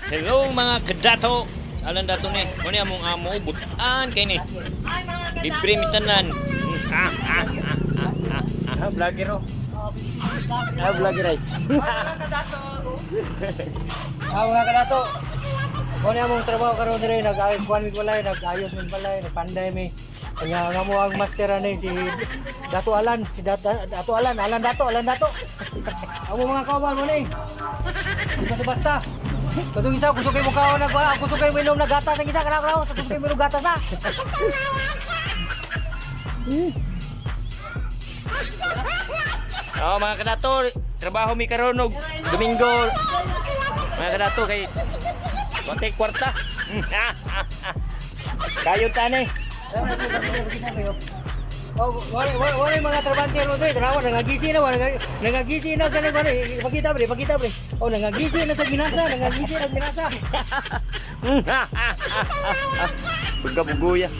Hello mga kadato. Alan dato ni. Mo ni among amo butan kay ni. Libre mi tanan. Vlogger oh. Vlogger ay. Mga kadato. Mo ni among trabaho karon dire nag-ayos kuan mi balay, nag-ayos mi balay, nagpanday mi. Kanya nga mo ang master ani si Dato Alan, si Dato Alan Dato. Amo mga kawan mo ni. Di basta. Katong isa gusto kay mo kaon nagwala, gusto kay mo inom na gatas ang isa kana sa gusto kay mo inom gatas na. Oh mga kadato, trabaho mi karon og Domingo. Mga kadato kay konti kwarta. Kayo tani. Oh, wala mga trabante ro dito, rawa nangagisi na, nangagisi na kanang ano, ipakita pre. Oh, nangagisi na sa ginasa. Bugabuguya.